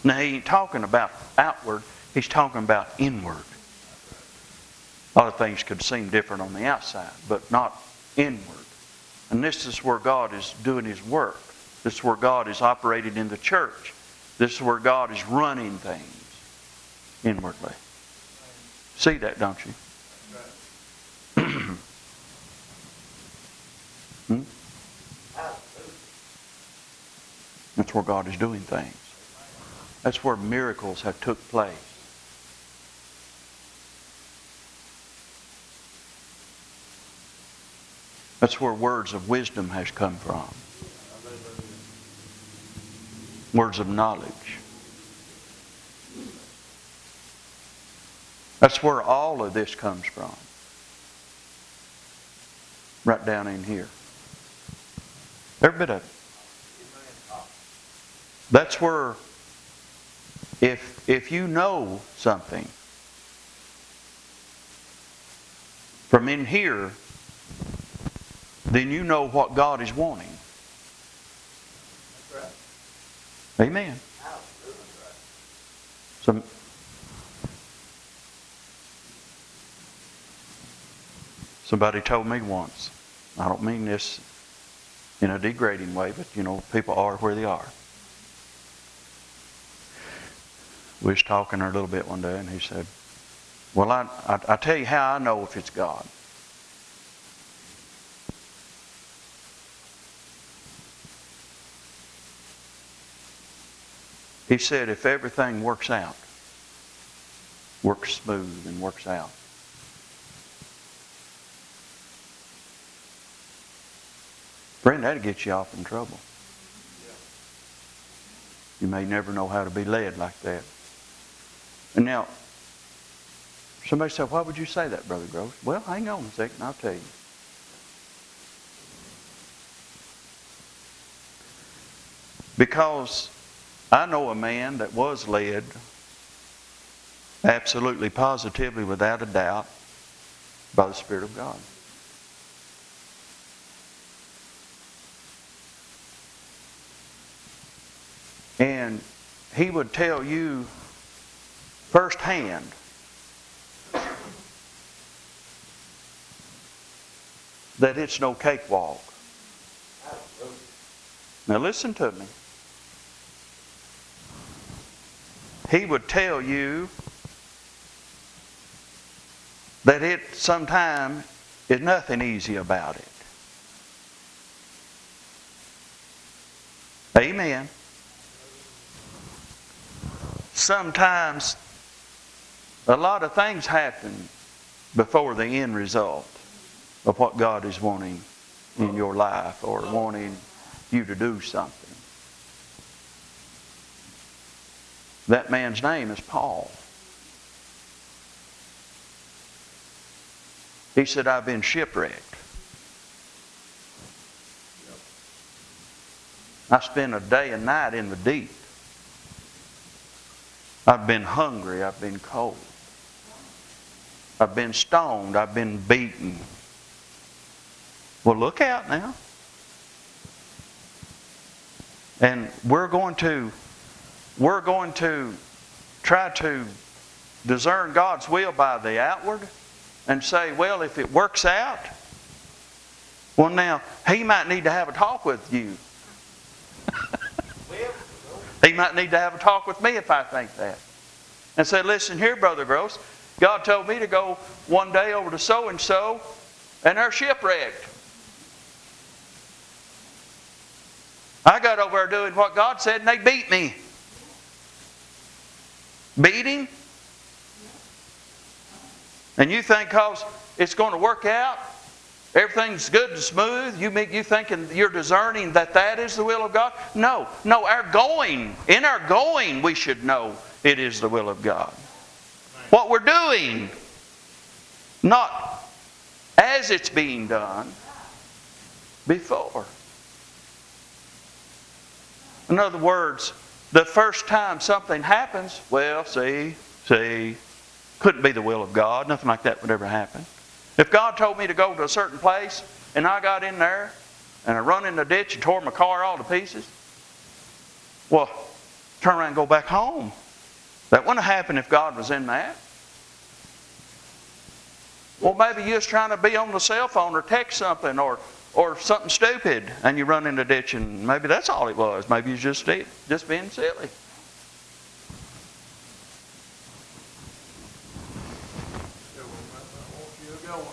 Now, he ain't talking about outward. He's talking about inward. A lot of things could seem different on the outside, but not inward. And this is where God is doing His work. This is where God is operating in the church. This is where God is running things inwardly. See that, don't you? That's where God is doing things. That's where miracles have took place. That's where words of wisdom has come from. Words of knowledge. That's where all of this comes from. Right down in here. Every bit of it. That's where, if you know something from in here, then you know what God is wanting. That's right. Amen. Absolutely right. Somebody told me once, I don't mean this in a degrading way, but people are where they are. We was talking a little bit one day, and he said, well, I tell you how I know if it's God. He said, if everything works out, works smooth and works out, friend, that'll get you off in trouble. You may never know how to be led like that. And now, somebody said, why would you say that, Brother Gross? Well, hang on a second, I'll tell you. Because I know a man that was led, absolutely, positively, without a doubt, by the Spirit of God. And he would tell you firsthand that it's no cakewalk. Now listen to me. He would tell you that it sometimes is nothing easy about it. Amen. Sometimes a lot of things happen before the end result of what God is wanting in your life or wanting you to do something. That man's name is Paul. He said, I've been shipwrecked. I spent a day and night in the deep. I've been hungry. I've been cold. I've been stoned. I've been beaten. Well, look out now. And we're going to try to discern God's will by the outward and say, well, if it works out, well, now, He might need to have a talk with you. He might need to have a talk with me if I think that. And say, listen here, Brother Gross, God told me to go one day over to so-and-so, and they're shipwrecked. I got over there doing what God said, and they beat me. Beating? And you think because it's going to work out, everything's good and smooth, you thinking you're discerning that is the will of God? No, in our going, we should know it is the will of God. What we're doing, not as it's being done, before. In other words, the first time something happens, well, see, couldn't be the will of God. Nothing like that would ever happen. If God told me to go to a certain place and I got in there and I run in the ditch and tore my car all to pieces, well, turn around and go back home. That wouldn't happen if God was in that. Well, maybe you're just trying to be on the cell phone or text something or something stupid and you run in the ditch, and maybe that's all it was. Maybe you're just being silly. Yeah, well, I want you to go.